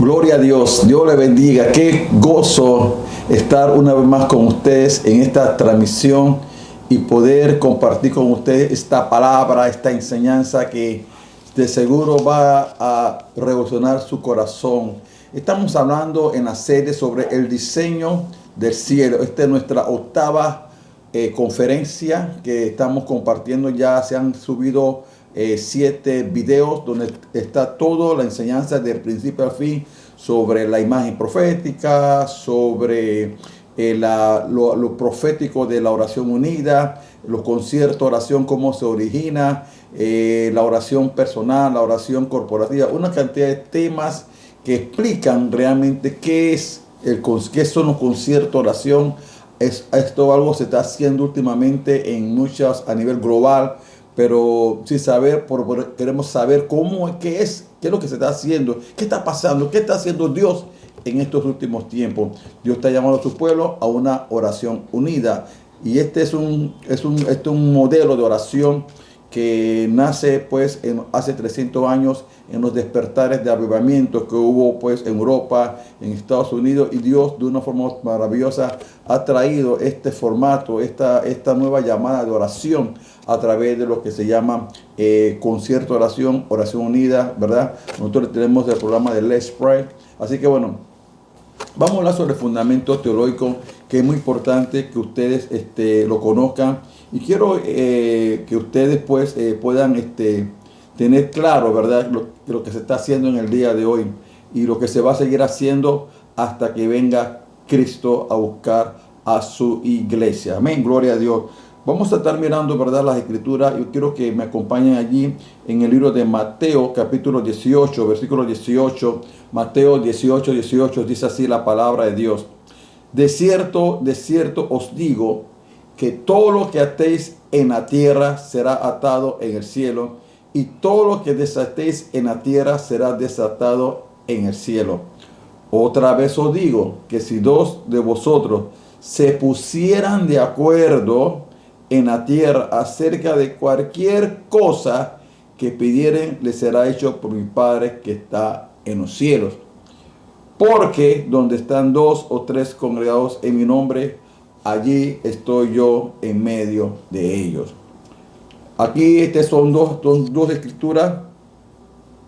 Gloria a Dios, Dios le bendiga. Qué gozo estar una vez más con ustedes en esta transmisión y poder compartir con ustedes esta palabra, esta enseñanza que de seguro va a revolucionar su corazón. Estamos hablando en la serie sobre el diseño del cielo. Esta es nuestra octava conferencia que estamos compartiendo. Ya se han subido 7 videos donde está toda la enseñanza del principio al fin sobre la imagen profética, sobre lo profético de la oración unida, los conciertos de oración, cómo se origina, la oración personal, la oración corporativa, una cantidad de temas que explican realmente qué son los conciertos de oración. Esto algo se está haciendo últimamente en muchas a nivel global, pero sin saber, queremos saber qué es lo que se está haciendo, qué está pasando, qué está haciendo Dios en estos últimos tiempos. Dios está llamando a su pueblo a una oración unida, y este es un modelo de oración que nace pues hace 300 años en los despertares de avivamiento que hubo pues en Europa, en Estados Unidos, y Dios de una forma maravillosa ha traído este formato, esta nueva llamada de oración a través de lo que se llama concierto de oración, oración unida, ¿verdad? Nosotros tenemos el programa de Let's Pray. Así que bueno, vamos a hablar sobre el fundamento teológico, que es muy importante que ustedes lo conozcan. Y quiero que ustedes pues puedan tener claro, ¿verdad?, lo que se está haciendo en el día de hoy y lo que se va a seguir haciendo hasta que venga Cristo a buscar a su iglesia. Amén, gloria a Dios. Vamos a estar mirando, ¿verdad?, las escrituras. Yo quiero que me acompañen allí en el libro de Mateo, capítulo 18, versículo 18. Mateo 18, 18 dice así la palabra de Dios. De cierto os digo que todo lo que atéis en la tierra será atado en el cielo, y todo lo que desatéis en la tierra será desatado en el cielo. Otra vez os digo que si 2 de vosotros se pusieran de acuerdo en la tierra acerca de cualquier cosa que pidieren, les será hecho por mi Padre que está en los cielos. Porque donde están 2 o 3 congregados en mi nombre, allí estoy yo en medio de ellos. Aquí son dos escrituras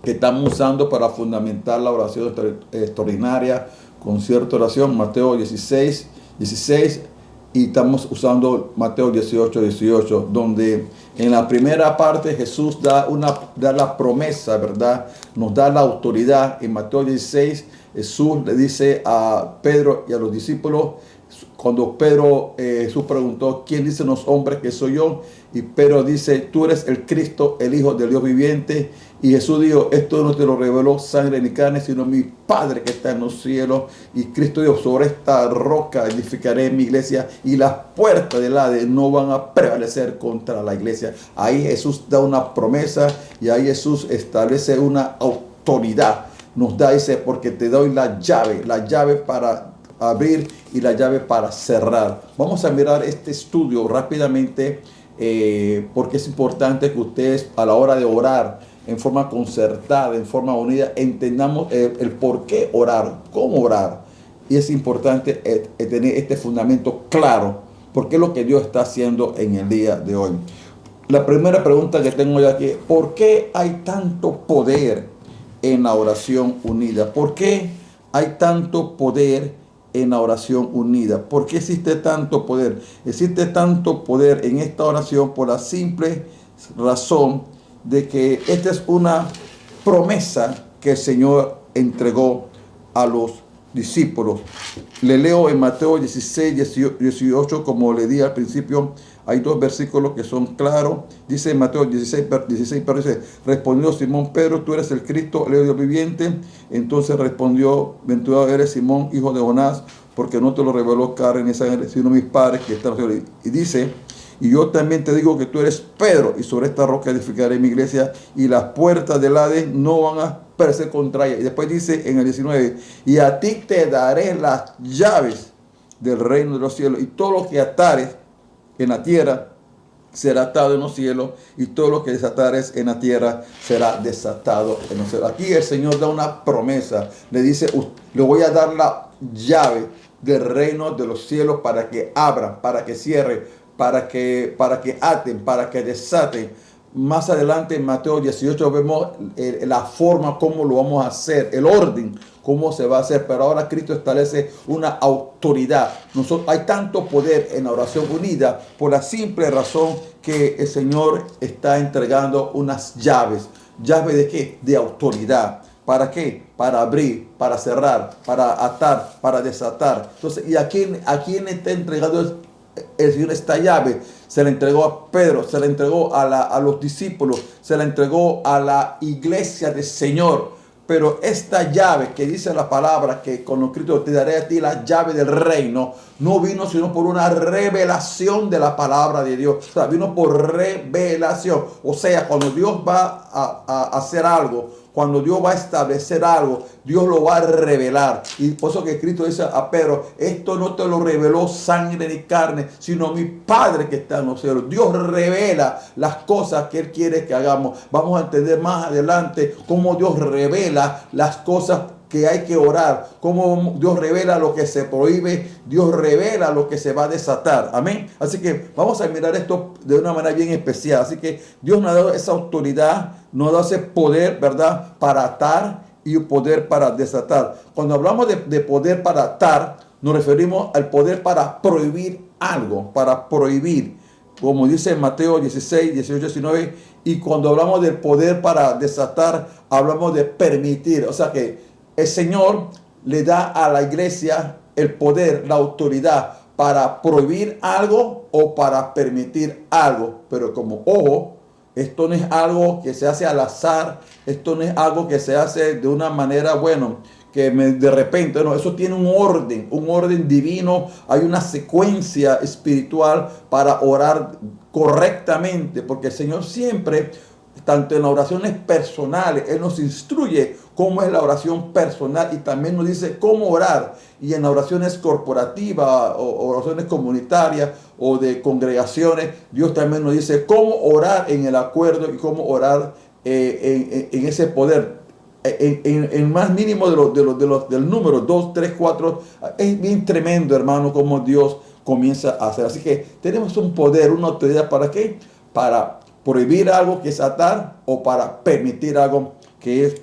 que estamos usando para fundamentar la oración extraordinaria, concierto de oración, Mateo 16, 16, y estamos usando Mateo 18, 18, donde en la primera parte Jesús da la promesa, ¿verdad? Nos da la autoridad. En Mateo 16, Jesús le dice a Pedro y a los discípulos, cuando Jesús preguntó, ¿quién dicen los hombres que soy yo? Y Pedro dice, tú eres el Cristo, el Hijo del Dios viviente. Y Jesús dijo, esto no te lo reveló sangre ni carne, sino mi Padre que está en los cielos. Y Cristo dijo, sobre esta roca edificaré mi iglesia, y las puertas del Hades no van a prevalecer contra la iglesia. Ahí Jesús da una promesa, y ahí Jesús establece una autoridad. Nos da ese, porque te doy la llave para abrir y la llave para cerrar. Vamos a mirar este estudio rápidamente, porque es importante que ustedes a la hora de orar en forma concertada, en forma unida, entendamos el por qué orar, cómo orar. Y es importante tener este fundamento claro, porque es lo que Dios está haciendo en el día de hoy. La primera pregunta que tengo yo aquí, ¿por qué hay tanto poder en la oración unida? ¿Por qué hay tanto poder en la oración unida? ¿Por qué existe tanto poder? Existe tanto poder en esta oración por la simple razón de que esta es una promesa que el Señor entregó a los discípulos. Le leo en Mateo 16, 18, como le di al principio. Hay 2 versículos que son claros. Dice en Mateo 16, pero dice, respondió Simón Pedro, tú eres el Cristo, el Dios viviente. Entonces respondió, bendito eres Simón, hijo de Jonás, porque no te lo reveló carne ni sangre, sino mis padres que están en los cielos. Y dice, y yo también te digo que tú eres Pedro, y sobre esta roca edificaré mi iglesia, y las puertas del Hades no van a prevalecer contra ella. Y después dice en el 19, y a ti te daré las llaves del reino de los cielos, y todo lo que atares en la tierra será atado en los cielos, y todo lo que desatares en la tierra será desatado en los cielos. Aquí el Señor da una promesa, le dice, le voy a dar la llave del reino de los cielos para que abran, para que cierren, para que aten, para que desaten. Más adelante en Mateo 18 vemos la forma como lo vamos a hacer, el orden, cómo se va a hacer. Pero ahora Cristo establece una autoridad. Hay tanto poder en la oración unida por la simple razón que el Señor está entregando unas llaves. ¿Llaves de qué? De autoridad. ¿Para qué? Para abrir, para cerrar, para atar, para desatar. Entonces, ¿y a quién está entregando el Señor esta llave? Se la entregó a Pedro, se la entregó a los discípulos, se la entregó a la iglesia del Señor. Pero esta llave que dice la palabra, que con los Cristo te daré a ti la llave del reino, no vino sino por una revelación de la palabra de Dios. O sea, vino por revelación. O sea, cuando Dios va a hacer algo, cuando Dios va a establecer algo, Dios lo va a revelar. Y por eso que Cristo dice a Pedro, esto no te lo reveló sangre ni carne, sino mi Padre que está en los cielos. Dios revela las cosas que Él quiere que hagamos. Vamos a entender más adelante cómo Dios revela las cosas que hay que orar, cómo Dios revela lo que se prohíbe, Dios revela lo que se va a desatar. Amén. Así que vamos a mirar esto de una manera bien especial. Así que Dios nos ha dado esa autoridad, nos ha dado ese poder, ¿verdad?, para atar y poder para desatar. Cuando hablamos de poder para atar, nos referimos al poder para prohibir algo, para prohibir, como dice en Mateo 16, 18, 19. Y cuando hablamos del poder para desatar, hablamos de permitir. O sea que el Señor le da a la iglesia el poder, la autoridad para prohibir algo o para permitir algo. Pero como ojo, esto no es algo que se hace al azar, esto no es algo que se hace de una manera, bueno, de repente, no, eso tiene un orden divino, hay una secuencia espiritual para orar correctamente, porque el Señor siempre, tanto en las oraciones personales, Él nos instruye cómo es la oración personal y también nos dice cómo orar. Y en las oraciones corporativas o oraciones comunitarias o de congregaciones, Dios también nos dice cómo orar en el acuerdo y cómo orar en ese poder. En más mínimo del número 2, 3, 4, es bien tremendo, hermano, cómo Dios comienza a hacer. Así que tenemos un poder, una autoridad, ¿para qué? Para prohibir algo que es atar o para permitir algo que es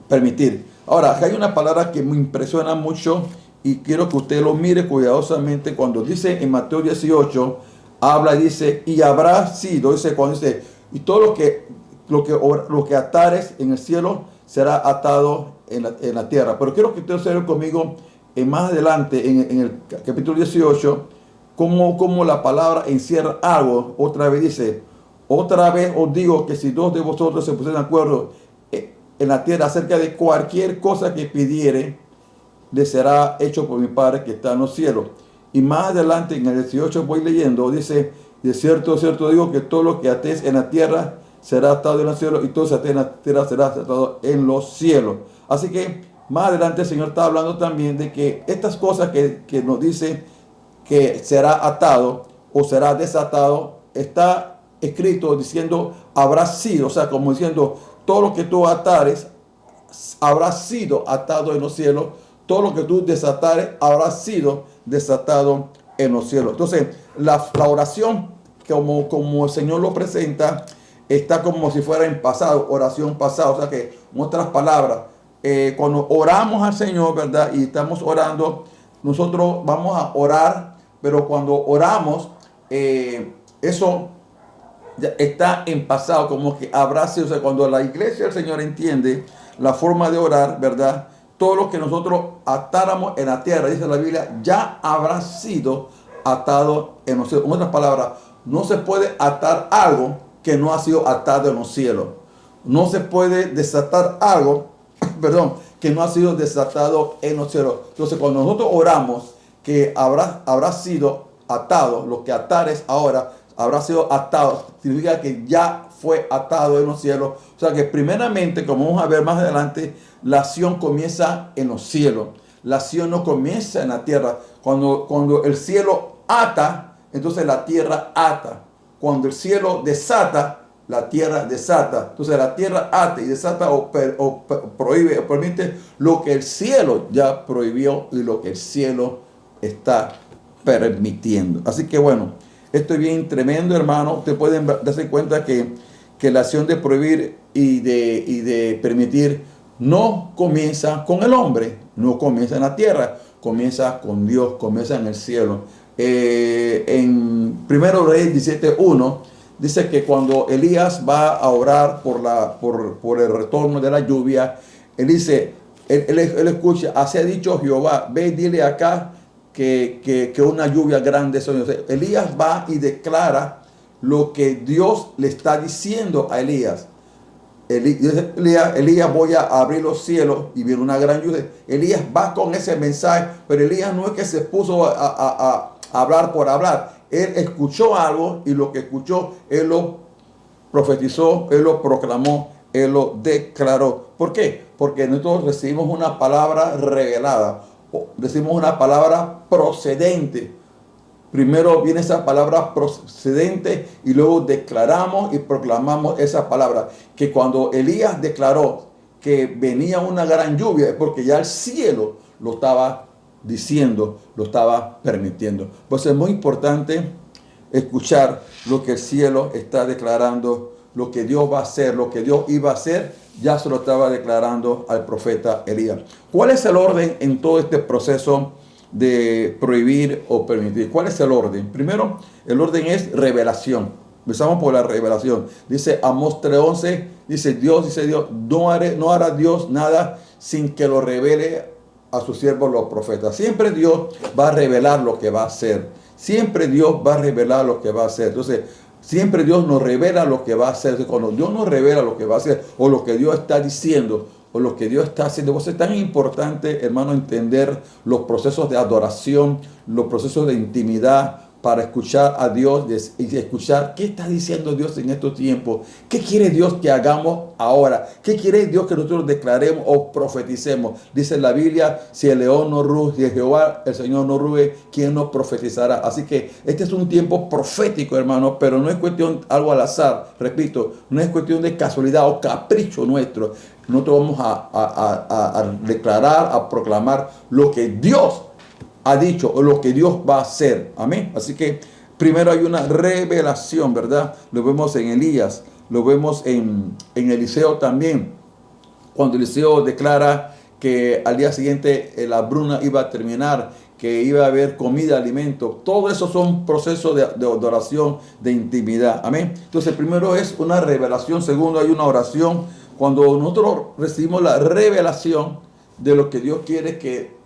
permitir. Ahora, acá hay una palabra que me impresiona mucho y quiero que usted lo mire cuidadosamente. Cuando dice en Mateo 18, habla y dice, y habrá sido, dice, cuando dice, y todo lo que atares en el cielo será atado en la tierra. Pero quiero que usted observe conmigo más adelante en el capítulo 18, cómo la palabra encierra algo. Otra vez dice, otra vez os digo que si dos de vosotros se pusieran de acuerdo en la tierra acerca de cualquier cosa que pidiere, le será hecho por mi Padre que está en los cielos. Y más adelante en el 18 voy leyendo, dice, de cierto digo que todo lo que atéis en la tierra será atado en los cielos, y todo lo que atéis en la tierra será atado en los cielos. Así que más adelante el Señor está hablando también de que estas cosas que nos dice que será atado o será desatado, está escrito diciendo habrá sido, o sea, como diciendo, todo lo que tú atares habrá sido atado en los cielos, todo lo que tú desatares habrá sido desatado en los cielos. Entonces, la oración, como el Señor lo presenta, está como si fuera en pasado, oración pasada. O sea que, en otras palabras, cuando oramos al Señor, ¿verdad? Y estamos orando, nosotros vamos a orar, pero cuando oramos, eso ya está en pasado, como que habrá sido. O sea, cuando la iglesia del Señor entiende la forma de orar, ¿verdad? Todo lo que nosotros atáramos en la tierra, dice la Biblia, ya habrá sido atado en los cielos. En otras palabras, no se puede atar algo que no ha sido atado en los cielos. No se puede desatar algo, perdón, que no ha sido desatado en los cielos. Entonces, cuando nosotros oramos que habrá sido atado, lo que atares ahora habrá sido atado, significa que ya fue atado en los cielos. O sea que primeramente, como vamos a ver más adelante, la acción comienza en los cielos. La acción no comienza en la tierra. Cuando el cielo ata, entonces la tierra ata. Cuando el cielo desata, la tierra desata. Entonces la tierra ata y desata o prohíbe o permite lo que el cielo ya prohibió y lo que el cielo está permitiendo. Así que bueno, esto es bien tremendo, hermano. Ustedes pueden darse cuenta que la acción de prohibir y de permitir no comienza con el hombre, no comienza en la tierra, comienza con Dios, comienza en el cielo. En 1 Reyes 17:1 dice que cuando Elías va a orar por el retorno de la lluvia, él dice, él escucha, así ha dicho Jehová, ve y dile acá que una lluvia grande soy. Elías va y declara lo que Dios le está diciendo a Elías. Elías, voy a abrir los cielos y viene una gran lluvia. Elías va con ese mensaje, pero Elías no es que se puso a hablar por hablar. Él escuchó algo y lo que escuchó, él lo profetizó, él lo proclamó, él lo declaró. ¿Por qué? Porque nosotros recibimos una palabra revelada, recibimos una palabra procedente. Primero viene esa palabra procedente y luego declaramos y proclamamos esa palabra. Que cuando Elías declaró que venía una gran lluvia, es porque ya el cielo lo estaba diciendo, lo estaba permitiendo. Pues es muy importante escuchar lo que el cielo está declarando, lo que Dios va a hacer, lo que Dios iba a hacer, ya se lo estaba declarando al profeta Elías. ¿Cuál es el orden en todo este proceso de prohibir o permitir? ¿Cuál es el orden? Primero, el orden es revelación. Empezamos por la revelación. Dice Amós 3:11, dice Dios, no hará Dios nada sin que lo revele a sus siervos los profetas. Siempre Dios va a revelar lo que va a hacer. Siempre Dios va a revelar lo que va a hacer. Entonces, siempre Dios nos revela lo que va a hacer. Entonces, cuando Dios nos revela lo que va a hacer o lo que Dios está diciendo, o lo que Dios está haciendo. Pues es tan importante, hermano, entender los procesos de adoración, los procesos de intimidad para escuchar a Dios y escuchar qué está diciendo Dios en estos tiempos. ¿Qué quiere Dios que hagamos ahora? ¿Qué quiere Dios que nosotros declaremos o profeticemos? Dice la Biblia, si el león no ruge, si Jehová, el Señor no ruge, ¿quién nos profetizará? Así que este es un tiempo profético, hermano, pero no es cuestión algo al azar. Repito, no es cuestión de casualidad o capricho nuestro. Nosotros vamos a declarar, a proclamar lo que Dios ha dicho o lo que Dios va a hacer. Amén. Así que primero hay una revelación, ¿verdad? Lo vemos en Elías, lo vemos en Eliseo también. Cuando Eliseo declara que al día siguiente la bruna iba a terminar, que iba a haber comida, alimento. Todo eso son procesos de adoración, de intimidad. Amén. Entonces primero es una revelación, segundo hay una oración. Cuando nosotros recibimos la revelación de lo que Dios quiere que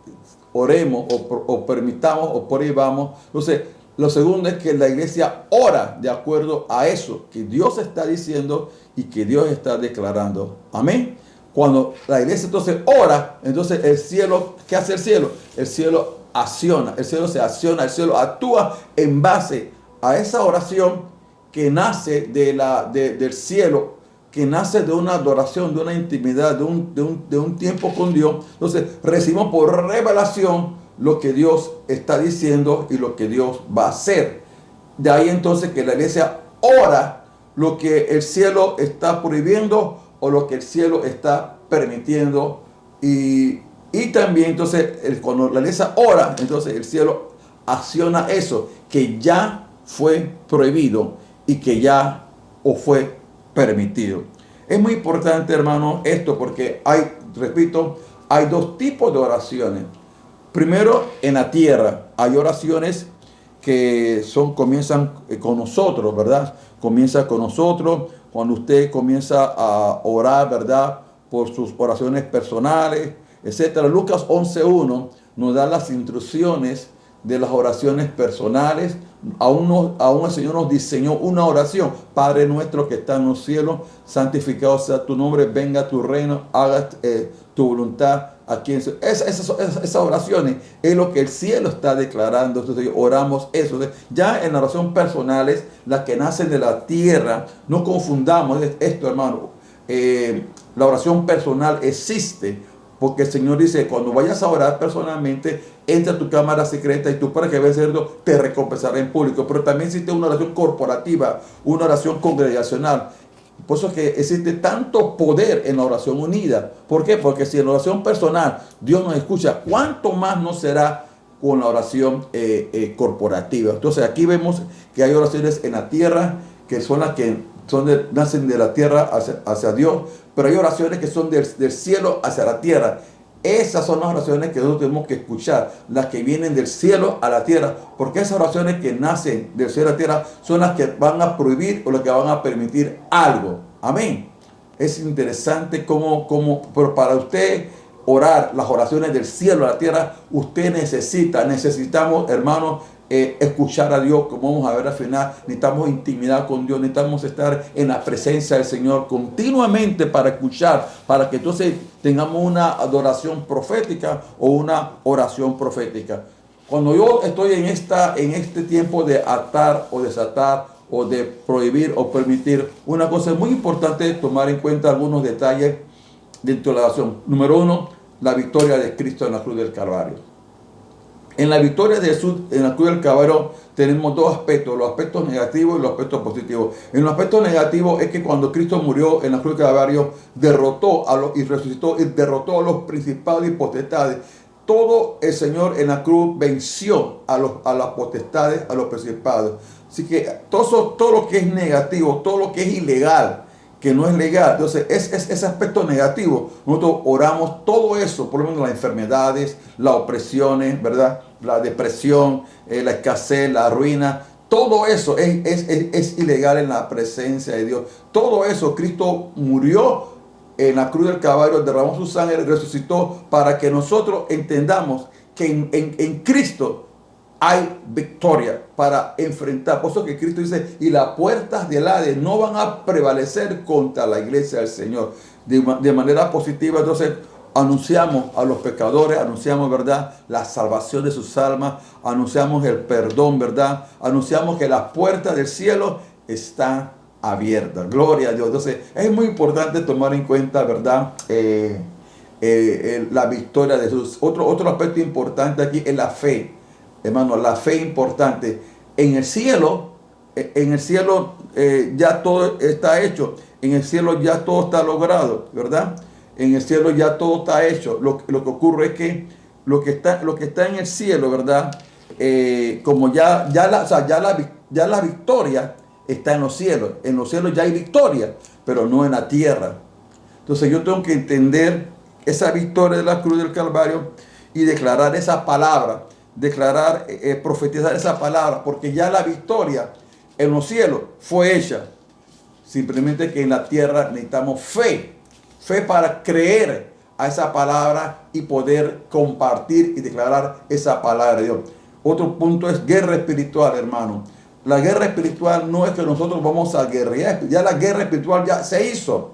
oremos o permitamos o prohibamos, entonces lo segundo es que la iglesia ora de acuerdo a eso que Dios está diciendo y que Dios está declarando. Amén. Cuando la iglesia entonces ora, entonces el cielo, ¿qué hace el cielo? El cielo acciona, el cielo se acciona, el cielo actúa en base a esa oración que nace del cielo, que nace de una adoración, de una intimidad, de un tiempo con Dios. Entonces recibimos por revelación lo que Dios está diciendo y lo que Dios va a hacer. De ahí entonces que la iglesia ora lo que el cielo está prohibiendo o lo que el cielo está permitiendo. Y también entonces cuando la iglesia ora, entonces el cielo acciona eso que ya fue prohibido y que ya o fue permitido. Es muy importante, hermano, esto porque hay dos tipos de oraciones. Primero, en la tierra hay oraciones que comienzan con nosotros, ¿verdad? Comienza con nosotros cuando usted comienza a orar, ¿verdad? Por sus oraciones personales, etcétera. Lucas 11:1 nos da las instrucciones de las oraciones personales. Aún el Señor nos diseñó una oración. Padre nuestro que está en los cielos, santificado sea tu nombre, venga tu reino, haga tu voluntad aquí en esas oraciones es lo que el cielo está declarando. Entonces oramos eso. Ya en la oración personales, las que nacen de la tierra, no confundamos esto, hermano. La oración personal existe porque el Señor dice, cuando vayas a orar personalmente, entra a tu cámara secreta y tu Padre que ve en secreto te recompensará en público. Pero también existe una oración corporativa, una oración congregacional. Por eso es que existe tanto poder en la oración unida. ¿Por qué? Porque si en la oración personal Dios nos escucha, ¿cuánto más no será con la oración corporativa? Entonces aquí vemos que hay oraciones en la tierra que son las que nacen de la tierra hacia Dios, pero hay oraciones que son del cielo hacia la tierra. Esas son las oraciones que nosotros tenemos que escuchar, las que vienen del cielo a la tierra, porque esas oraciones que nacen del cielo a la tierra son las que van a prohibir o las que van a permitir algo. Amén. Es interesante pero para usted orar las oraciones del cielo a la tierra, usted necesitamos, hermanos, escuchar a Dios, como vamos a ver al final. Necesitamos intimidad con Dios, necesitamos estar en la presencia del Señor continuamente para escuchar, para que entonces tengamos una adoración profética o una oración profética. Cuando yo estoy en este tiempo de atar o desatar o de prohibir o permitir, una cosa muy importante es tomar en cuenta algunos detalles dentro de la oración. Número uno, la victoria de Cristo en la cruz del Calvario. En la victoria de Jesús en la cruz del Calvario tenemos dos aspectos, los aspectos negativos y los aspectos positivos. En los aspectos negativos es que cuando Cristo murió en la cruz del Calvario, y resucitó y derrotó a los principados y potestades. Todo el Señor en la cruz venció a las potestades, a los principados. Así que todo lo que es negativo, todo lo que es ilegal, que no es legal, entonces es ese aspecto negativo. Nosotros oramos todo eso, por lo menos las enfermedades, las opresiones, ¿verdad? La depresión, la escasez, la ruina, todo eso es ilegal en la presencia de Dios. Todo eso Cristo murió en la cruz del Calvario, derramó su sangre, resucitó para que nosotros entendamos que en Cristo hay victoria para enfrentar. Por eso que Cristo dice, y las puertas del Hades no van a prevalecer contra la iglesia del Señor. De manera positiva, entonces, anunciamos a los pecadores, anunciamos, ¿verdad?, la salvación de sus almas, anunciamos el perdón, ¿verdad?, anunciamos que las puertas del cielo están abiertas. Gloria a Dios. Entonces, es muy importante tomar en cuenta, ¿verdad?, la victoria de Jesús. Otro aspecto importante aquí es la fe. Hermano, la fe importante. En el cielo ya todo está hecho. En el cielo ya todo está logrado, ¿verdad? En el cielo ya todo está hecho. Lo que ocurre es que lo que está en el cielo, ¿verdad? Como ya la victoria está en los cielos. En los cielos ya hay victoria, pero no en la tierra. Entonces yo tengo que entender esa victoria de la cruz del Calvario y declarar esa palabra. Profetizar esa palabra, porque ya la victoria en los cielos fue hecha. Simplemente que en la tierra necesitamos fe para creer a esa palabra y poder compartir y declarar esa palabra de Dios. Otro punto es guerra espiritual, hermano. La guerra espiritual no es que nosotros vamos a guerrear, ya la guerra espiritual ya se hizo.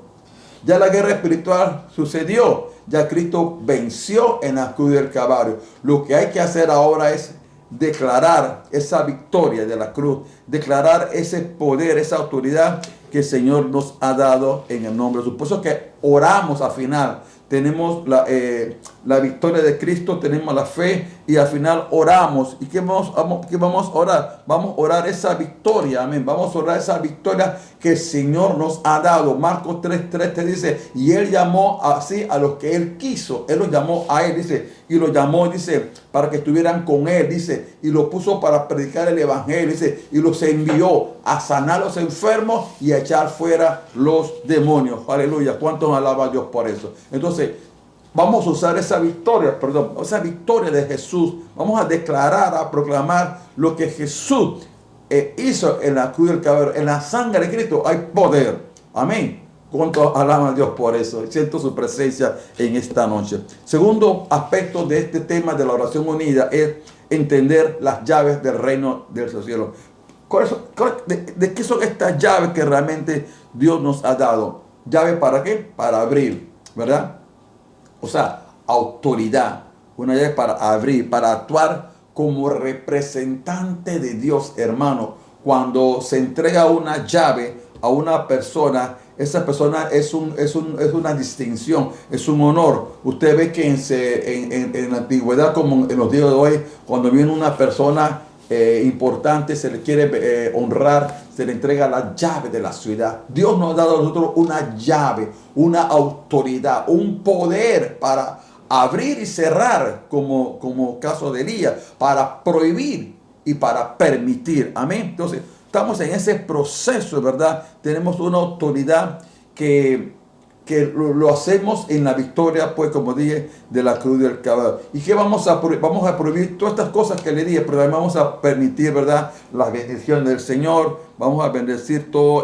Ya la guerra espiritual sucedió. Ya Cristo venció en la cruz del Calvario. Lo que hay que hacer ahora es declarar esa victoria de la cruz. Declarar ese poder, esa autoridad que el Señor nos ha dado en el nombre de Jesús. Por eso que oramos al final. Tenemos la victoria de Cristo, tenemos la fe y al final oramos. ¿Y qué vamos a orar? Vamos a orar esa victoria, amén. Vamos a orar esa victoria que el Señor nos ha dado. Marcos 3:3 te dice, y Él llamó así a los que Él quiso. Él los llamó a Él, dice, y los llamó, dice, para que estuvieran con Él, dice, y los puso para predicar el Evangelio, dice, y los envió a sanar a los enfermos y a echar fuera los demonios. Aleluya. ¿Cuántos alaban a Dios por eso? Entonces, vamos a usar esa victoria de Jesús. Vamos a declarar, a proclamar lo que Jesús hizo en la cruz del Calvario. En la sangre de Cristo hay poder. Amén. ¿Cuántos alaban a Dios por eso? Siento su presencia en esta noche. Segundo aspecto de este tema de la oración unida es entender las llaves del reino del cielo. ¿De qué son estas llaves que realmente Dios nos ha dado? ¿Llaves para qué? Para abrir, ¿verdad? O sea, autoridad. Una llave para abrir, para actuar como representante de Dios, hermano. Cuando se entrega una llave a una persona, esa persona es una distinción, es un honor. Usted ve que en la antigüedad, como en los días de hoy, cuando viene una persona importante, se le quiere honrar, se le entrega la llave de la ciudad. Dios nos ha dado a nosotros una llave, una autoridad, un poder para abrir y cerrar, como caso de Elías, para prohibir y para permitir. Amén. Entonces, estamos en ese proceso, ¿verdad? Tenemos una autoridad que lo hacemos en la victoria, pues, como dije, de la cruz del Calvario. ¿Y qué vamos a prohibir? Vamos a prohibir todas estas cosas que le dije, pero también vamos a permitir, ¿verdad?, la bendición del Señor. Vamos a bendecir todo,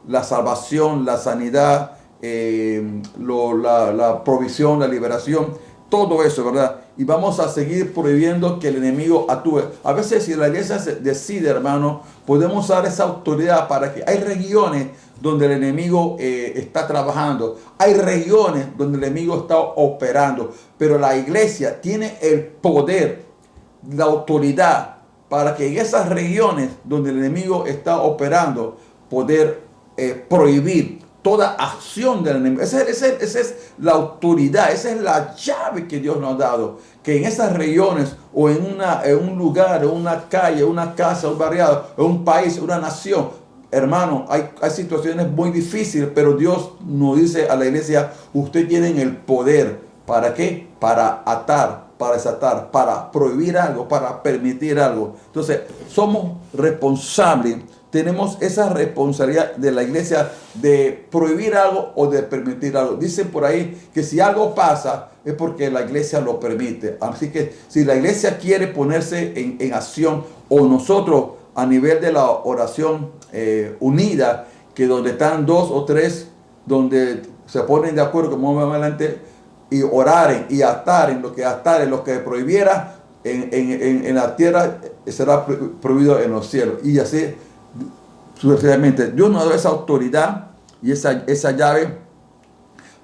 la salvación, la sanidad, la provisión, la liberación, todo eso, ¿verdad? Y vamos a seguir prohibiendo que el enemigo actúe. A veces, si la iglesia decide, hermano, podemos usar esa autoridad para que hay regiones donde el enemigo está trabajando. Hay regiones donde el enemigo está operando. Pero la iglesia tiene el poder, la autoridad, para que en esas regiones donde el enemigo está operando, poder prohibir toda acción del enemigo. Esa es la autoridad, esa es la llave que Dios nos ha dado. Que en esas regiones o en un lugar, en una calle, una casa, un barriado, en un país, una nación, hermano, hay situaciones muy difíciles, pero Dios nos dice a la iglesia, ustedes tienen el poder. ¿Para qué? Para atar, para desatar, para prohibir algo, para permitir algo. Entonces, somos responsables. Tenemos esa responsabilidad de la iglesia de prohibir algo o de permitir algo. Dicen por ahí que si algo pasa es porque la iglesia lo permite. Así que si la iglesia quiere ponerse en acción, o nosotros a nivel de la oración unida, que donde están dos o tres, donde se ponen de acuerdo, como vamos adelante, y oraren y ataren lo que prohibiera en la tierra, será prohibido en los cielos. Y así sucesivamente. Dios nos da esa autoridad y esa llave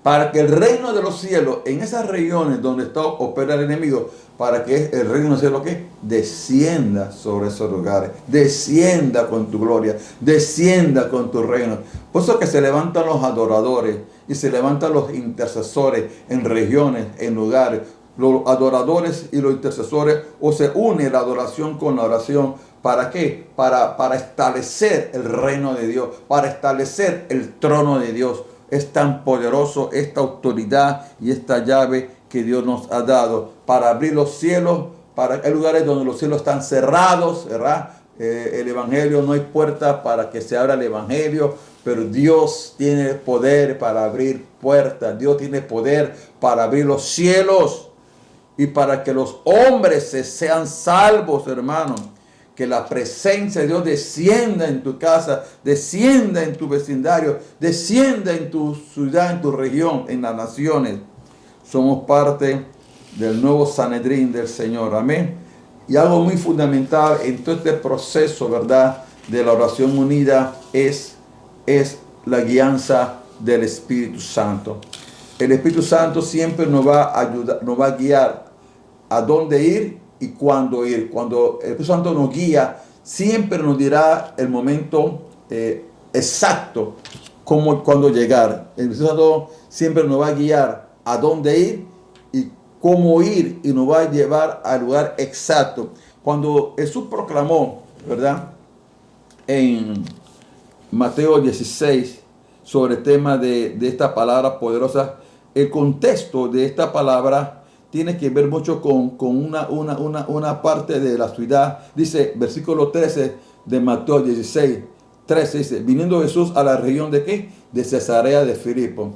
para que el reino de los cielos, en esas regiones donde opera el enemigo, para que el reino de los cielos que descienda sobre esos lugares, descienda con tu gloria, descienda con tu reino. Por eso que se levantan los adoradores y se levantan los intercesores en regiones, en lugares. Los adoradores y los intercesores, o se une la adoración con la oración. ¿Para qué? Para establecer el reino de Dios, para establecer el trono de Dios. Es tan poderoso esta autoridad y esta llave que Dios nos ha dado para abrir los cielos. Hay lugares donde los cielos están cerrados, ¿verdad? El evangelio, no hay puerta para que se abra el evangelio, pero Dios tiene poder para abrir puertas. Dios tiene poder para abrir los cielos y para que los hombres sean salvos, hermanos. Que la presencia de Dios descienda en tu casa, descienda en tu vecindario, descienda en tu ciudad, en tu región, en las naciones. Somos parte del nuevo Sanedrín del Señor. Amén. Y algo muy fundamental en todo este proceso, ¿verdad?, de la oración unida es la guianza del Espíritu Santo. El Espíritu Santo siempre nos va a ayudar, nos va a guiar a dónde ir y cuándo ir. Cuando el Espíritu Santo nos guía, siempre nos dirá el momento exacto, cuándo llegar. El Espíritu Santo siempre nos va a guiar a dónde ir y cómo ir, y nos va a llevar al lugar exacto. Cuando Jesús proclamó, ¿verdad?, en Mateo 16, sobre el tema de esta palabra poderosa, el contexto de esta palabra tiene que ver mucho con una parte de la ciudad. Dice, versículo 13 de Mateo 16, 13, dice, viniendo Jesús a la región de ¿qué? De Cesarea de Filipo,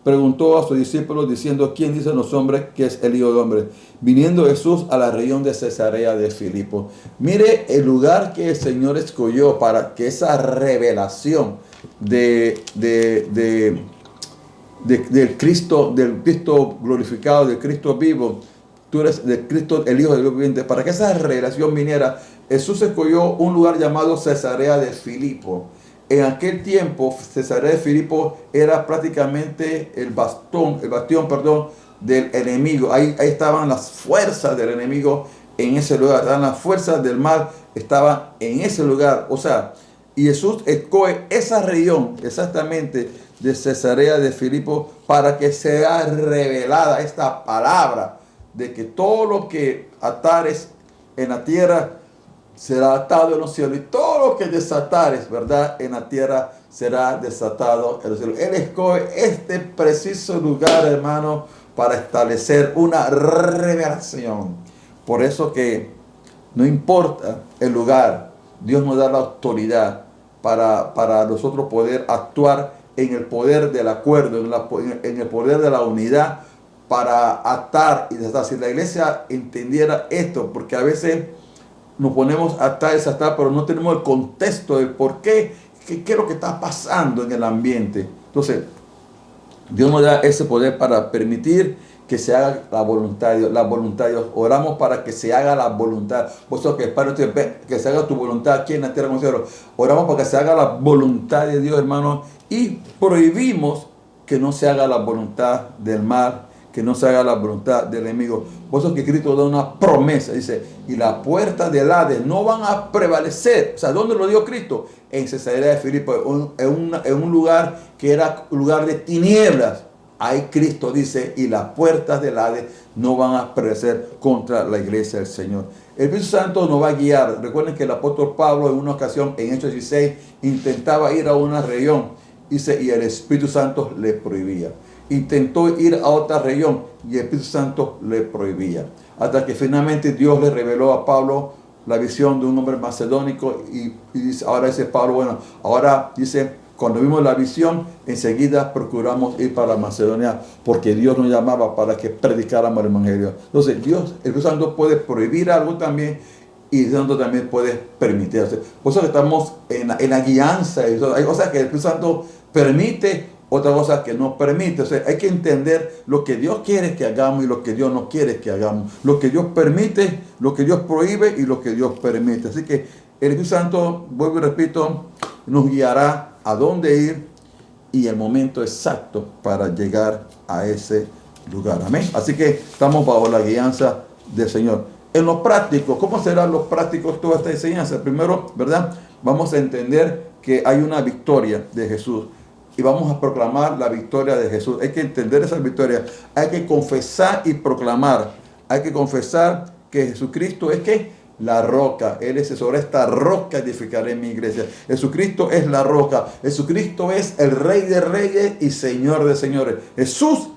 preguntó a sus discípulos diciendo, ¿quién dicen los hombres que es el Hijo del Hombre? Viniendo Jesús a la región de Cesarea de Filipo. Mire el lugar que el Señor escogió para que esa revelación del Cristo glorificado, del Cristo vivo, tú eres del Cristo, el Hijo del Dios viviente, para que esa revelación viniera, Jesús escogió un lugar llamado Cesarea de Filipo. En aquel tiempo, Cesarea de Filipo era prácticamente el bastión, del enemigo. Ahí estaban las fuerzas del enemigo en ese lugar. Las fuerzas del mal estaban en ese lugar. O sea, Y Jesús escoge esa región exactamente de Cesarea de Filipo para que sea revelada esta palabra de que todo lo que atares en la tierra será atado en los cielos, y todo lo que desatares, ¿verdad?, en la tierra será desatado en los cielos. Él escoge este preciso lugar, hermano, para establecer una revelación. Por eso que no importa el lugar, Dios nos da la autoridad para nosotros poder actuar en el poder del acuerdo, en el poder de la unidad, para atar y desatar. Si la iglesia entendiera esto, porque a veces nos ponemos a atar y desatar, pero no tenemos el contexto del por qué, qué es lo que está pasando en el ambiente. Entonces, Dios nos da ese poder para permitir que se haga la voluntad de Dios. La voluntad de Dios. Oramos para que se haga la voluntad. Vosotros que Padre, que se haga tu voluntad aquí en la tierra como en el cielo. Oramos para que se haga la voluntad de Dios, hermanos. Y prohibimos que no se haga la voluntad del mal, que no se haga la voluntad del enemigo. Por eso que Cristo da una promesa, dice, y las puertas del Hades no van a prevalecer. O sea, ¿dónde lo dio Cristo? En Cesarea de Filipo, en un lugar que era un lugar de tinieblas. Ahí Cristo dice, y las puertas del Hades no van a prevalecer contra la iglesia del Señor. El Espíritu Santo nos va a guiar. Recuerden que el apóstol Pablo en una ocasión, en Hechos 16, intentaba ir a una región, dice, y el Espíritu Santo le prohibía. Intentó ir a otra región y el Espíritu Santo le prohibía. Hasta que finalmente Dios le reveló a Pablo la visión de un hombre macedónico y ahora dice Pablo, bueno, ahora dice, cuando vimos la visión, enseguida procuramos ir para Macedonia porque Dios nos llamaba para que predicáramos el Evangelio. Entonces Dios, el Espíritu Santo puede prohibir algo también y el Espíritu Santo también puede permitirse. Por eso que estamos en la guianza. Hay cosas que el Espíritu Santo permite, otra cosa que no permite. O sea, hay que entender lo que Dios quiere que hagamos y lo que Dios no quiere que hagamos. Lo que Dios permite, lo que Dios prohíbe y lo que Dios permite. Así que el Espíritu Santo, vuelvo y repito, nos guiará a dónde ir y el momento exacto para llegar a ese lugar. Amén. Así que estamos bajo la guianza del Señor. En lo práctico, ¿cómo serán los prácticos toda esta enseñanza? Primero, ¿verdad? Vamos a entender que hay una victoria de Jesús. Y vamos a proclamar la victoria de Jesús. Hay que entender esa victoria. Hay que confesar y proclamar. Hay que confesar que Jesucristo es que la roca. Él es sobre esta roca edificaré mi iglesia. Jesucristo es la roca. Jesucristo es el Rey de reyes y Señor de señores. Jesús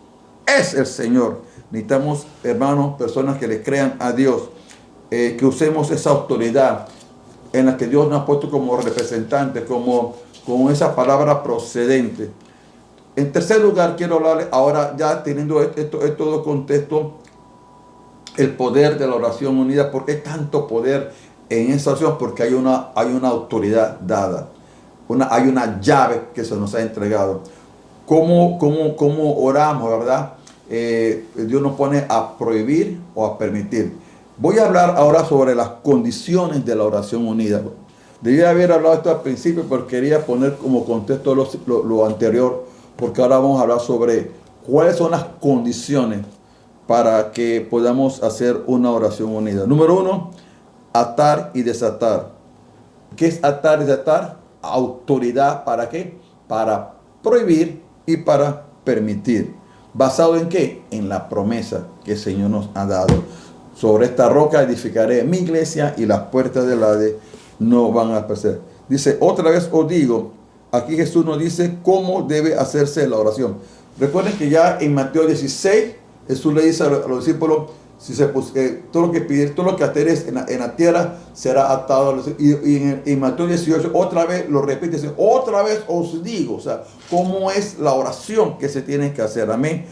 es el Señor. Necesitamos, hermanos, personas que le crean a Dios. Que usemos esa autoridad en la que Dios nos ha puesto como representantes, con esa palabra procedente. En tercer lugar, quiero hablarles ahora, ya teniendo todo contexto, el poder de la oración unida. ¿Por qué tanto poder en esa oración? Porque hay una autoridad dada. Hay una llave que se nos ha entregado. ¿Cómo oramos, verdad? Dios nos pone a prohibir o a permitir. Voy a hablar ahora sobre las condiciones de la oración unida. Debía haber hablado esto al principio, pero quería poner como contexto lo anterior, porque ahora vamos a hablar sobre cuáles son las condiciones para que podamos hacer una oración unida. Número 1, atar y desatar. ¿Qué es atar y desatar? Autoridad, ¿para qué? Para prohibir y para permitir. ¿Basado en qué? En la promesa que el Señor nos ha dado. Sobre esta roca edificaré mi iglesia y las puertas del Hades no van a aparecer. Dice, otra vez os digo, aquí Jesús nos dice cómo debe hacerse la oración. Recuerden que ya en Mateo 16, Jesús le dice a los discípulos, todo lo que pidieres, todo lo que ateres en la tierra será atado. Y en Mateo 18, otra vez lo repite, dice, otra vez os digo, o sea, cómo es la oración que se tiene que hacer. Amén.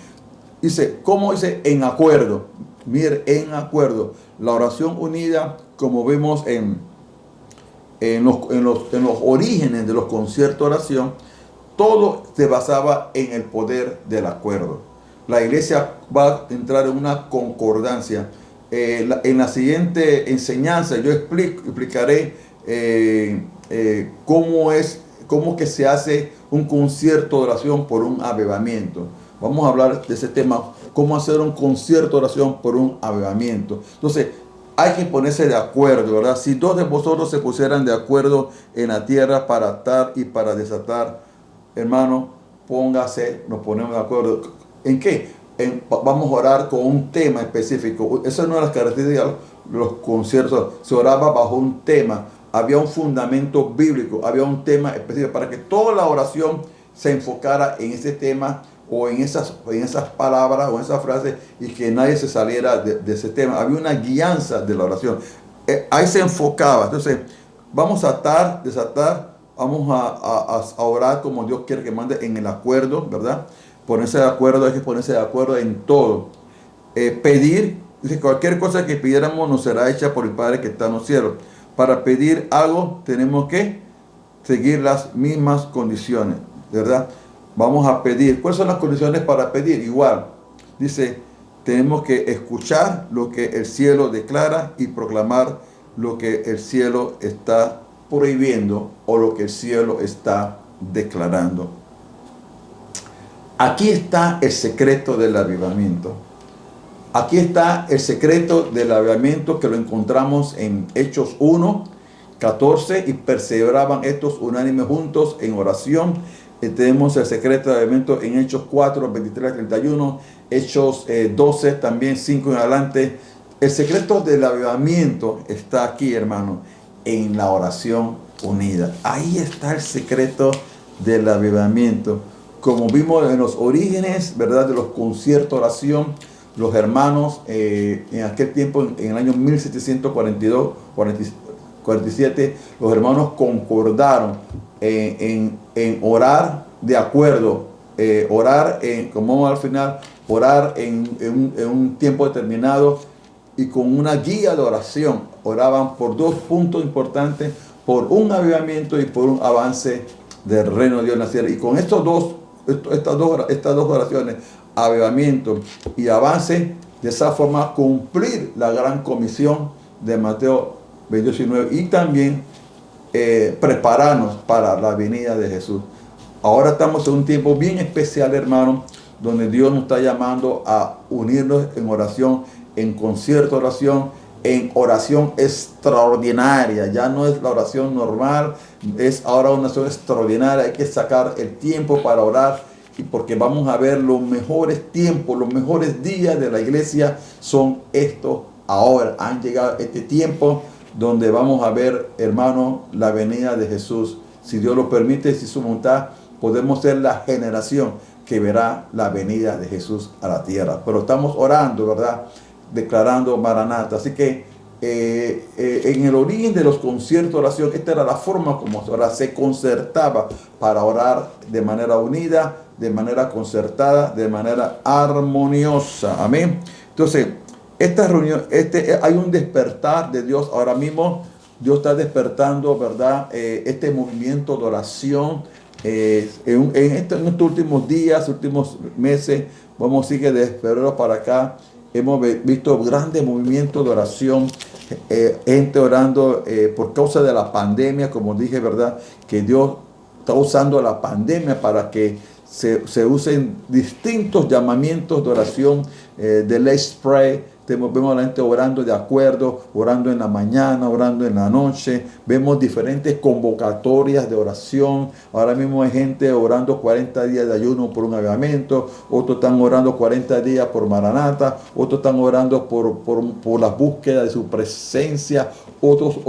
Dice, ¿cómo dice? En acuerdo. Mire, en acuerdo. La oración unida, como vemos en los orígenes de los conciertos de oración, todo se basaba en el poder del acuerdo. La iglesia va a entrar en una concordancia. En la siguiente enseñanza yo explicaré cómo que se hace un concierto de oración por un avivamiento. Vamos a hablar de ese tema, cómo hacer un concierto de oración por un avivamiento. Entonces, hay que ponerse de acuerdo, ¿verdad? Si dos de vosotros se pusieran de acuerdo en la tierra para atar y para desatar, hermano, nos ponemos de acuerdo. ¿En qué? Vamos a orar con un tema específico. Esa es una de las características de los conciertos. Se oraba bajo un tema. Había un fundamento bíblico, había un tema específico para que toda la oración se enfocara en ese tema o en esas palabras o en esas frases y que nadie se saliera de ese tema. Había una guianza de la oración. Ahí se enfocaba. Entonces, vamos a atar, desatar, vamos a orar como Dios quiere que mande en el acuerdo, ¿verdad? Ponerse de acuerdo, hay que ponerse de acuerdo en todo. Pedir, dice, cualquier cosa que pidiéramos nos será hecha por el Padre que está en los cielos. Para pedir algo tenemos que seguir las mismas condiciones, ¿verdad? Vamos a pedir. ¿Cuáles son las condiciones para pedir? Igual, dice, tenemos que escuchar lo que el cielo declara y proclamar lo que el cielo está prohibiendo o lo que el cielo está declarando. Aquí está el secreto del avivamiento. Aquí está el secreto del avivamiento que lo encontramos en Hechos 1, 14, y perseveraban estos unánimes juntos en oración. Tenemos el secreto del avivamiento en Hechos 4, 23, 31, Hechos 12, también 5 en adelante. El secreto del avivamiento está aquí, hermano, en la oración unida. Ahí está el secreto del avivamiento. Como vimos en los orígenes, ¿verdad?, de los conciertos de oración, los hermanos en aquel tiempo, en el año 1742, 47, los hermanos concordaron en orar de acuerdo, orar como al final, orar en un tiempo determinado y con una guía de oración. Oraban por dos puntos importantes, por un avivamiento y por un avance del reino de Dios en la tierra. Y con estas dos oraciones, avivamiento y avance, de esa forma cumplir la gran comisión de Mateo 28:9 y también prepararnos para la venida de Jesús. Ahora estamos en un tiempo bien especial, hermano, donde Dios nos está llamando a unirnos en oración, en concierto de oración, en oración extraordinaria. Ya no es la oración normal, es ahora una oración extraordinaria. Hay que sacar el tiempo para orar, y porque vamos a ver los mejores tiempos, los mejores días de la iglesia son estos ahora. Han llegado este tiempo donde vamos a ver, hermano, la venida de Jesús. Si Dios lo permite, si su voluntad, podemos ser la generación que verá la venida de Jesús a la tierra. Pero estamos orando, ¿verdad?, declarando Maranata. Así que en el origen de los conciertos de oración, esta era la forma como se concertaba para orar de manera unida, de manera concertada, de manera armoniosa. Amén. Entonces, esta reunión, hay un despertar de Dios ahora mismo. Dios está despertando, ¿verdad?, este movimiento de oración. En estos últimos días, últimos meses, vamos a seguir de febrero para acá, hemos visto grandes movimientos de oración, gente orando por causa de la pandemia, como dije, ¿verdad?, que Dios está usando la pandemia para que se usen distintos llamamientos de oración, de Let's Pray. Vemos a la gente orando de acuerdo, orando en la mañana, orando en la noche. Vemos diferentes convocatorias de oración. Ahora mismo hay gente orando 40 días de ayuno por un avivamiento. Otros están orando 40 días por Maranata. Otros están orando por la búsqueda de su presencia. Otros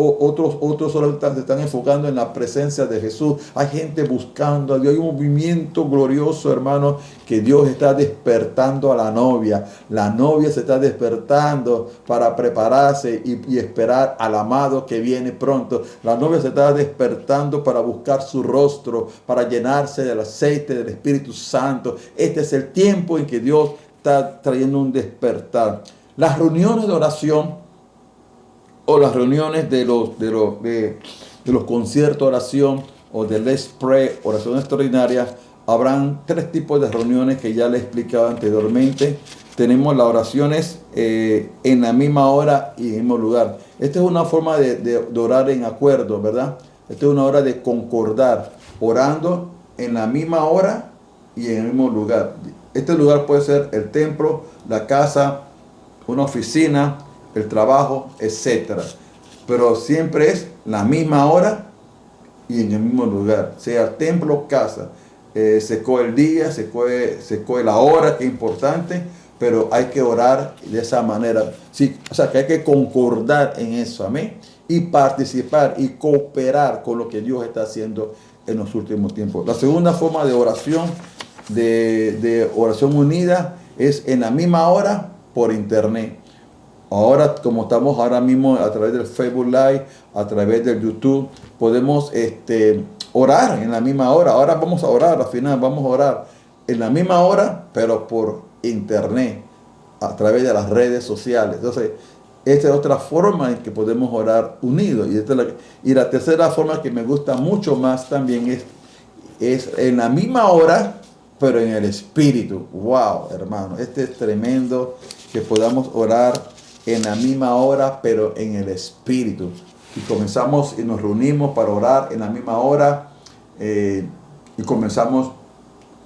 solo se están enfocando en la presencia de Jesús. Hay gente buscando a Dios. Hay un movimiento glorioso, hermano, que Dios está despertando a la novia. La novia se está despertando para prepararse y esperar al amado que viene pronto. La novia se está despertando para buscar su rostro, para llenarse del aceite del Espíritu Santo. Este es el tiempo en que Dios está trayendo un despertar. Las reuniones de oración o las reuniones de los conciertos de oración o de Let's Pray, oración extraordinaria, habrán tres tipos de reuniones que ya les he explicado anteriormente. Tenemos las oraciones en la misma hora y en el mismo lugar. Esta es una forma de orar en acuerdo, ¿verdad? Esta es una hora de concordar, orando en la misma hora y en el mismo lugar. Este lugar puede ser el templo, la casa, una oficina, el trabajo, etcétera. Pero siempre es la misma hora y en el mismo lugar, sea templo o casa. Se coge el día, se coge la hora, que es importante, pero hay que orar de esa manera. Sí, o sea, que hay que concordar en eso, amén, y participar y cooperar con lo que Dios está haciendo en los últimos tiempos. La segunda forma de oración, de oración unida, es en la misma hora por internet. Ahora, como estamos ahora mismo a través del Facebook Live, a través del YouTube, podemos orar en la misma hora. Ahora vamos a orar, al final vamos a orar en la misma hora, pero por internet, a través de las redes sociales. Entonces, esta es otra forma en que podemos orar unidos. Y la tercera forma que me gusta mucho más también es en la misma hora, pero en el Espíritu. Wow, hermano, este es tremendo, que podamos orar en la misma hora, pero en el Espíritu. Y comenzamos y nos reunimos para orar en la misma hora, y comenzamos.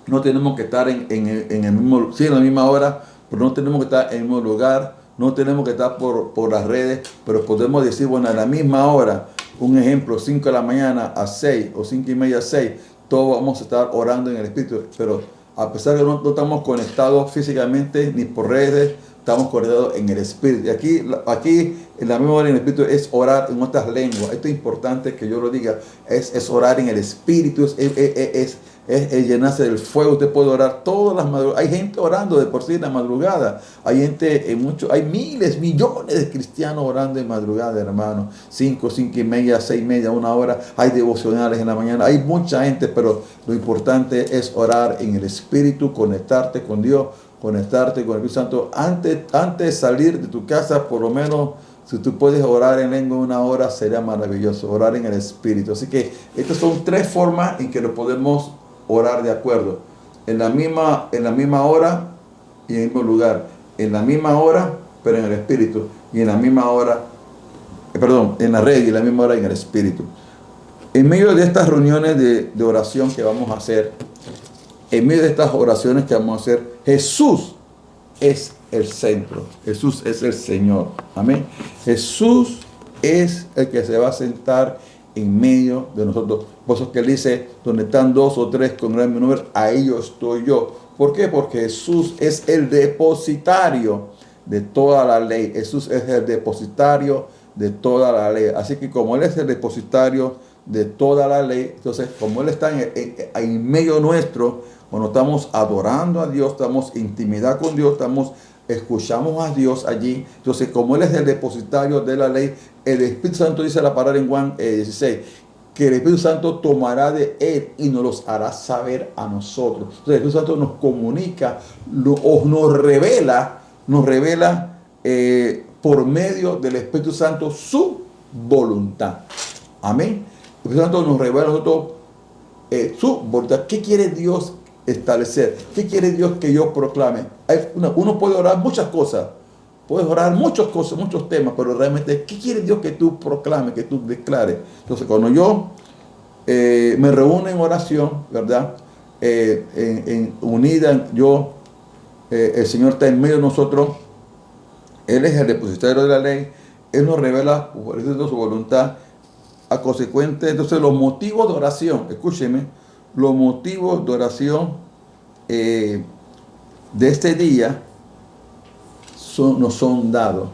No tenemos que estar en el mismo, sí, en la misma hora, pero no tenemos que estar en el mismo lugar, no tenemos que estar por las redes, pero podemos decir, bueno, a la misma hora, un ejemplo, 5 de la mañana a 6 o 5 y media a 6, todos vamos a estar orando en el Espíritu, pero a pesar de que no estamos conectados físicamente ni por redes, estamos conectados en el Espíritu. Y aquí en la misma hora en el Espíritu es orar en otras lenguas. Esto es importante que yo lo diga, es orar en el Espíritu, es llenarse del fuego. Usted puede orar todas las madrugadas. Hay gente orando de por sí en la madrugada. Hay gente, hay miles, millones de cristianos orando en madrugada, hermano. 5, 5 y media, 6 y media, 1 hora. Hay devocionales en la mañana. Hay mucha gente, pero lo importante es orar en el Espíritu, conectarte con Dios, conectarte con el Espíritu Santo. Antes de salir de tu casa, por lo menos, si tú puedes orar en lengua 1 hora, sería maravilloso. Orar en el Espíritu. Así que estas son 3 formas en que lo podemos orar de acuerdo. En la misma hora y en el mismo lugar. En la misma hora, pero en el Espíritu. Y en la misma hora, en la red y en la misma hora en el Espíritu. En medio de estas reuniones de oración que vamos a hacer, en medio de estas oraciones que vamos a hacer, Jesús es el centro. Jesús es el Señor. Amén. Jesús es el que se va a sentar en medio de nosotros. Por eso que él dice, donde están 2 o 3 con gran número, ahí yo estoy yo. ¿Por qué? Porque Jesús es el depositario de toda la ley. Jesús es el depositario de toda la ley. Así que como él es el depositario de toda la ley, entonces como él está en medio nuestro, cuando estamos adorando a Dios, estamos en intimidad con Dios, escuchamos a Dios allí. Entonces, como él es el depositario de la ley, el Espíritu Santo dice la palabra en Juan 16, que el Espíritu Santo tomará de él y nos los hará saber a nosotros. Entonces, el Espíritu Santo nos comunica o nos revela por medio del Espíritu Santo su voluntad. Amén. El Espíritu Santo nos revela a nosotros su voluntad. ¿Qué quiere Dios establecer? ¿Qué quiere Dios que yo proclame? Uno puede orar muchas cosas, puedes orar muchas cosas, muchos temas, pero realmente, ¿qué quiere Dios que tú proclames, que tú declares? Entonces, cuando yo me reúno en oración, ¿verdad? Unida, el Señor está en medio de nosotros, Él es el depositario de la ley, Él nos revela por eso su voluntad. A consecuente, entonces los motivos de oración, escúcheme, los motivos de oración de este día nos son dados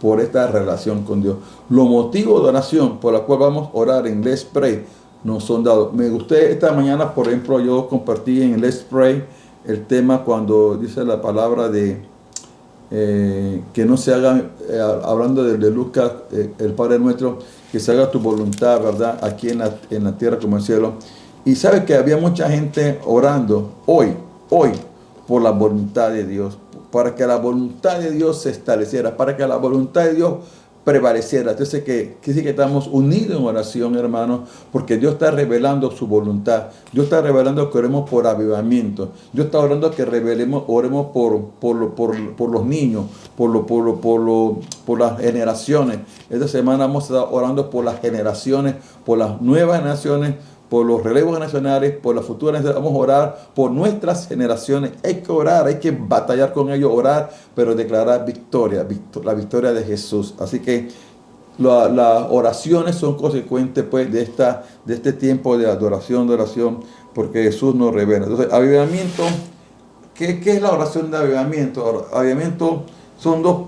por esta relación con Dios. Los motivos de oración por los cuales vamos a orar en Let's Pray nos son dados. Me gustó esta mañana, por ejemplo, yo compartí en Let's Pray el tema cuando dice la palabra de que no se haga, hablando de Lucas, el Padre nuestro, que se haga tu voluntad, ¿verdad? Aquí en la tierra como en el cielo. Y sabe que había mucha gente orando hoy, por la voluntad de Dios, para que la voluntad de Dios se estableciera, para que la voluntad de Dios prevaleciera. Entonces, que sí que estamos unidos en oración, hermanos, porque Dios está revelando su voluntad. Dios está revelando que oremos por avivamiento. Dios está orando que oremos por los niños, por las generaciones. Esta semana vamos a estar orando por las generaciones, por las nuevas generaciones, por los relevos nacionales, por las futuras, vamos a orar por nuestras generaciones. Hay que orar, hay que batallar con ellos, orar, pero declarar victoria, la victoria de Jesús. Así que las oraciones son consecuentes pues de este tiempo de adoración, porque Jesús nos revela. Entonces, avivamiento, ¿qué es la oración de avivamiento? Avivamiento son dos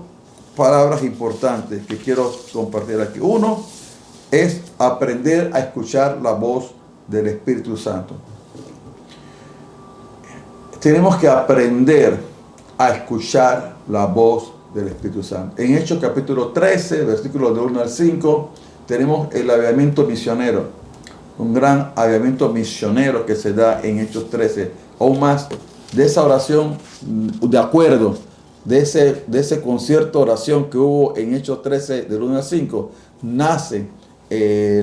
palabras importantes que quiero compartir aquí. Uno es aprender a escuchar la voz del Espíritu Santo. Tenemos que aprender a escuchar la voz del Espíritu Santo. En Hechos capítulo 13, versículos de 1 al 5, tenemos el avivamiento misionero. Un gran avivamiento misionero que se da en Hechos 13. Aún más, de esa oración, de acuerdo, de ese concierto de oración que hubo en Hechos 13, del 1 al 5, nace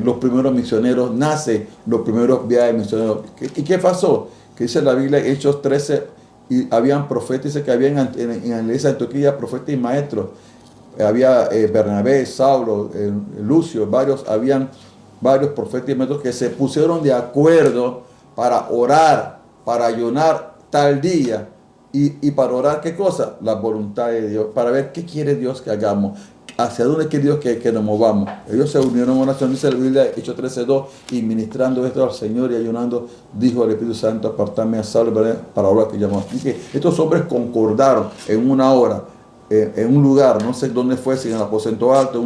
los primeros misioneros, nace los primeros viajes misioneros. ¿Y qué pasó? Que dice la Biblia, Hechos 13, y habían profetas, dice que habían en la iglesia de Antioquía profetas y maestros. Había Bernabé, Saulo, Lucio, habían varios profetas y maestros que se pusieron de acuerdo para orar, para ayunar tal día. Y para orar, ¿qué cosa? La voluntad de Dios, para ver qué quiere Dios que hagamos, hacia dónde quiere Dios que nos movamos. Ellos se unieron en oración, dice la Biblia, Hechos 13:2, y ministrando esto al Señor y ayunando, dijo el Espíritu Santo, apartadme a Saulo para orar que llamó. Así que estos hombres concordaron en una hora, en un lugar, no sé dónde fue, si en el aposento alto,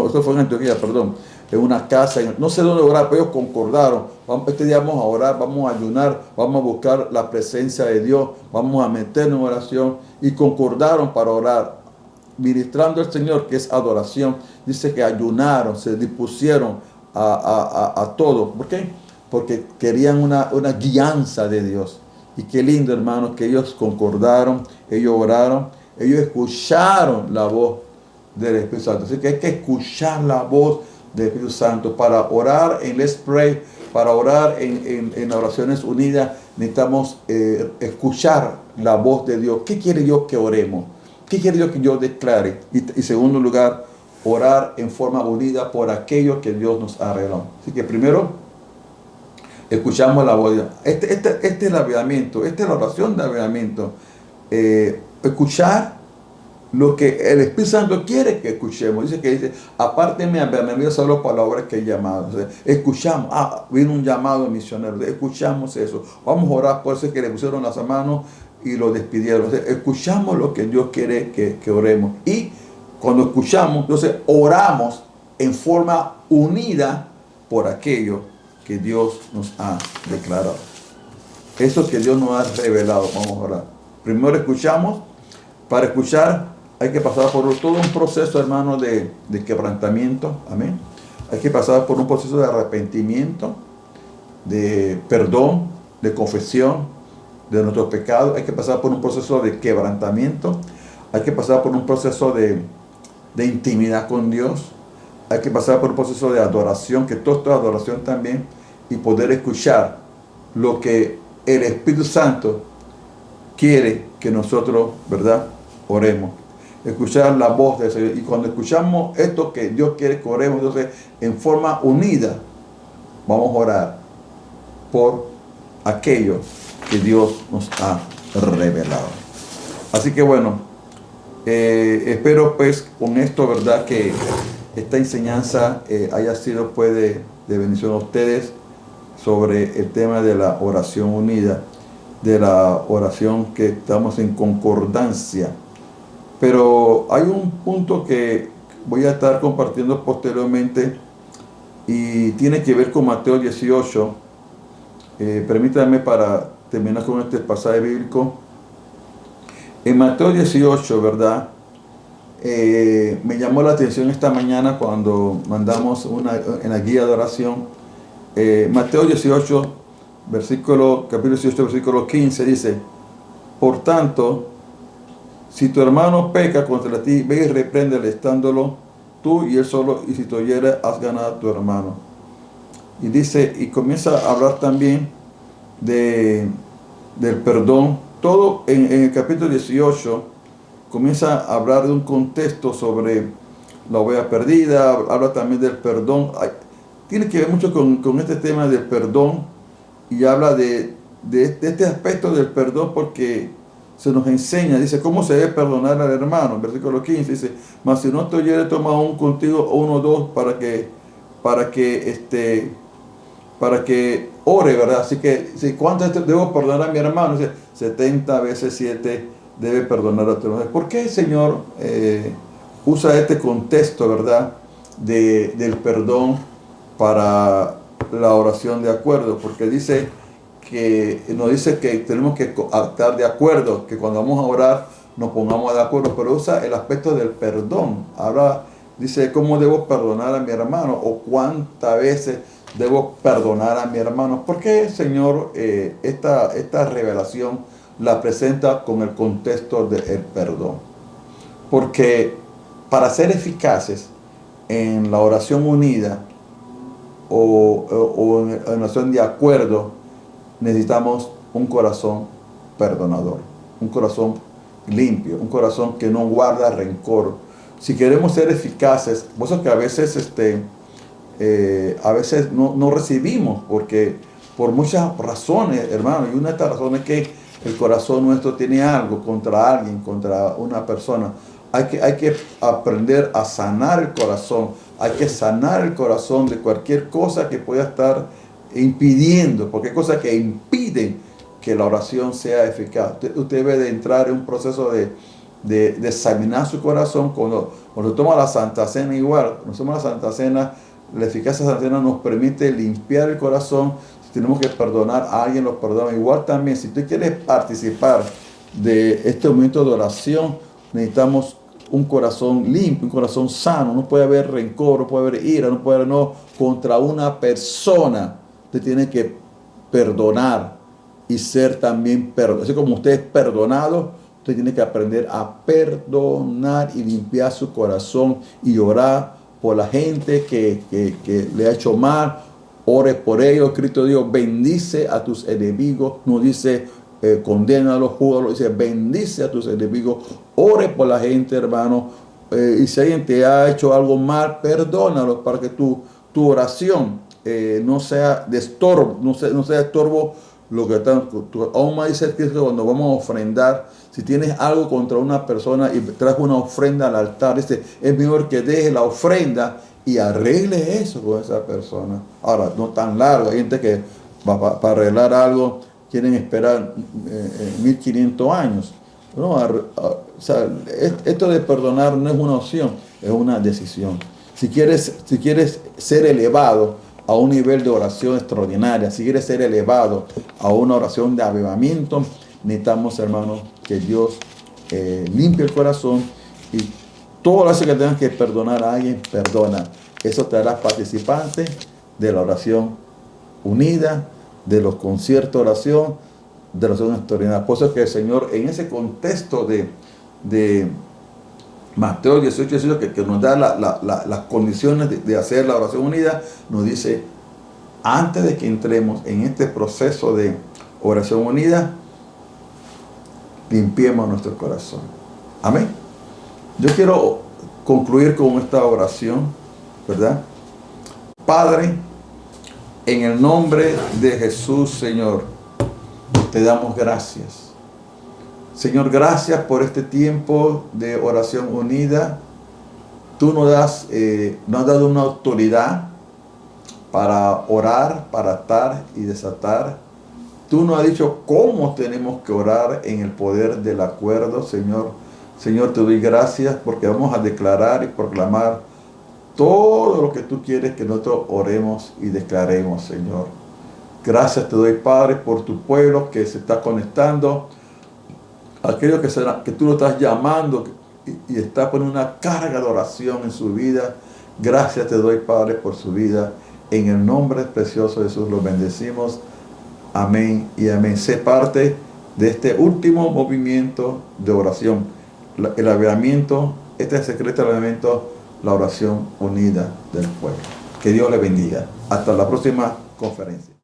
esto fue en Antioquía, perdón, en una casa, no sé dónde orar, pero ellos concordaron. Este día vamos a orar, vamos a ayunar, vamos a buscar la presencia de Dios, vamos a meternos en oración, y concordaron para orar, ministrando al Señor, que es adoración. Dice que ayunaron, se dispusieron a todo. ¿Por qué? Porque querían una guianza de Dios. Y qué lindo, hermanos, que ellos concordaron, ellos oraron, ellos escucharon la voz del Espíritu Santo. Así que hay que escuchar la voz del Espíritu Santo para orar en Let's Pray, para orar en oraciones unidas. Necesitamos escuchar la voz de Dios. ¿Qué quiere Dios que oremos? ¿Qué quiere Dios que yo declare? Y segundo lugar, orar en forma unida por aquello que Dios nos ha revelado. Así que primero, escuchamos la voz de Dios. Este es el avivamiento, esta es la oración de avivamiento. Escuchar lo que el Espíritu Santo quiere que escuchemos. Dice, apárteme a Bernabé solo para la obra que he llamado. O sea, escuchamos, vino un llamado misionero, escuchamos eso. Vamos a orar por eso, que le pusieron las manos y lo despidieron. O sea, escuchamos lo que Dios quiere que oremos. Y cuando escuchamos, entonces oramos en forma unida por aquello que Dios nos ha declarado. Eso que Dios nos ha revelado, vamos a orar. Primero escuchamos. Para escuchar hay que pasar por todo un proceso, hermano, de quebrantamiento. Amén. Hay que pasar por un proceso de arrepentimiento, de perdón, de confesión de nuestros pecados. Hay que pasar por un proceso de quebrantamiento. Hay que pasar por un proceso de intimidad con Dios. Hay que pasar por un proceso de adoración, que todo esto es adoración también, y poder escuchar lo que el Espíritu Santo quiere que nosotros, ¿verdad?, oremos. Escuchar la voz del Señor. Y cuando escuchamos esto que Dios quiere que oremos, entonces en forma unida vamos a orar por aquello que Dios nos ha revelado. Así que bueno, espero pues con esto, ¿verdad?, que esta enseñanza haya sido pues de bendición a ustedes sobre el tema de la oración unida, de la oración que estamos en concordancia. Pero hay un punto que voy a estar compartiendo posteriormente y tiene que ver con Mateo 18. Permítanme para terminar con este pasaje bíblico. En Mateo 18, ¿verdad? Me llamó la atención esta mañana cuando mandamos en la guía de oración. Mateo 18, capítulo 18, versículo 15 dice: por tanto, si tu hermano peca contra ti, ve y repréndele estándolo tú y él solo, y si te oyere, has ganado a tu hermano. Y dice, y comienza a hablar también del perdón. Todo en el capítulo 18 comienza a hablar de un contexto sobre la oveja perdida, habla también del perdón. tiene que ver mucho con este tema del perdón y habla de este aspecto del perdón porque se nos enseña, dice, ¿cómo se debe perdonar al hermano? En versículo 15 dice, mas si no te oyere, toma un contigo o uno o dos para que ore, ¿verdad? Así que, ¿cuántas veces debo perdonar a mi hermano? Dice, 70 veces 7 debe perdonar a tu hermano. ¿Por qué el Señor usa este contexto, ¿verdad? Del perdón para la oración de acuerdo? Porque nos dice que tenemos que estar de acuerdo, que cuando vamos a orar nos pongamos de acuerdo, pero usa el aspecto del perdón. Ahora dice, ¿cómo debo perdonar a mi hermano? O cuántas veces debo perdonar a mi hermano. ¿Por qué el Señor esta revelación la presenta con el contexto del perdón? Porque para ser eficaces en la oración unida o en la oración de acuerdo, necesitamos un corazón perdonador, un corazón limpio, un corazón que no guarda rencor. Si queremos ser eficaces, por eso que a veces no recibimos, porque por muchas razones, hermano, y una de estas razones es que el corazón nuestro tiene algo contra alguien, contra una persona. Hay que aprender a sanar el corazón, hay que sanar el corazón de cualquier cosa que pueda estar impidiendo, porque hay cosas que impiden que la oración sea eficaz. Usted debe de entrar en un proceso de examinar su corazón cuando toma la Santa Cena igual. Cuando toma la Santa Cena, la eficacia de la Santa Cena nos permite limpiar el corazón. Si tenemos que perdonar a alguien, lo perdona. Igual también, si tú quieres participar de este momento de oración, necesitamos un corazón limpio, un corazón sano. No puede haber rencor, no puede haber ira, no puede haber contra una persona. Usted tiene que perdonar y ser también perdonado. Así como usted es perdonado, usted tiene que aprender a perdonar y limpiar su corazón y orar por la gente que le ha hecho mal. Ore por ellos. Cristo dijo, bendice a tus enemigos. No dice condénalos, júgalos. Dice, bendice a tus enemigos. Ore por la gente, hermano. Y si alguien te ha hecho algo mal, perdónalo para que tu oración no sea de estorbo, no sea estorbo lo que está. Aún más dice que cuando vamos a ofrendar, si tienes algo contra una persona y traes una ofrenda al altar, dice, es mejor que deje la ofrenda y arregle eso con esa persona. Ahora, no tan largo, hay gente que para arreglar algo quieren esperar 1500 años. No, o sea, esto de perdonar no es una opción, es una decisión. Si quieres ser elevado a un nivel de oración extraordinaria, si quieres ser elevado a una oración de avivamiento, necesitamos, hermanos, que Dios limpie el corazón y todo lo que tengas que perdonar a alguien, perdona. Eso te hará participante de la oración unida, de los conciertos de oración, de la oración extraordinaria. Por eso es que el Señor, en ese contexto de Mateo 18, que nos da las condiciones de hacer la oración unida, nos dice, antes de que entremos en este proceso de oración unida, limpiemos nuestro corazón. Amén. Yo quiero concluir con esta oración, ¿verdad? Padre, en el nombre de Jesús, Señor, te damos gracias. Señor, gracias por este tiempo de oración unida. Tú nos has dado una autoridad para orar, para atar y desatar. Tú nos has dicho cómo tenemos que orar en el poder del acuerdo, Señor. Señor, te doy gracias porque vamos a declarar y proclamar todo lo que tú quieres que nosotros oremos y declaremos, Señor. Gracias te doy, Padre, por tu pueblo que se está conectando. Aquellos que tú lo estás llamando y está poniendo una carga de oración en su vida. Gracias te doy, Padre, por su vida. En el nombre precioso de Jesús los bendecimos. Amén y amén. Sé parte de este último movimiento de oración. El avivamiento, este es el secreto del avivamiento, la oración unida del pueblo. Que Dios le bendiga. Hasta la próxima conferencia.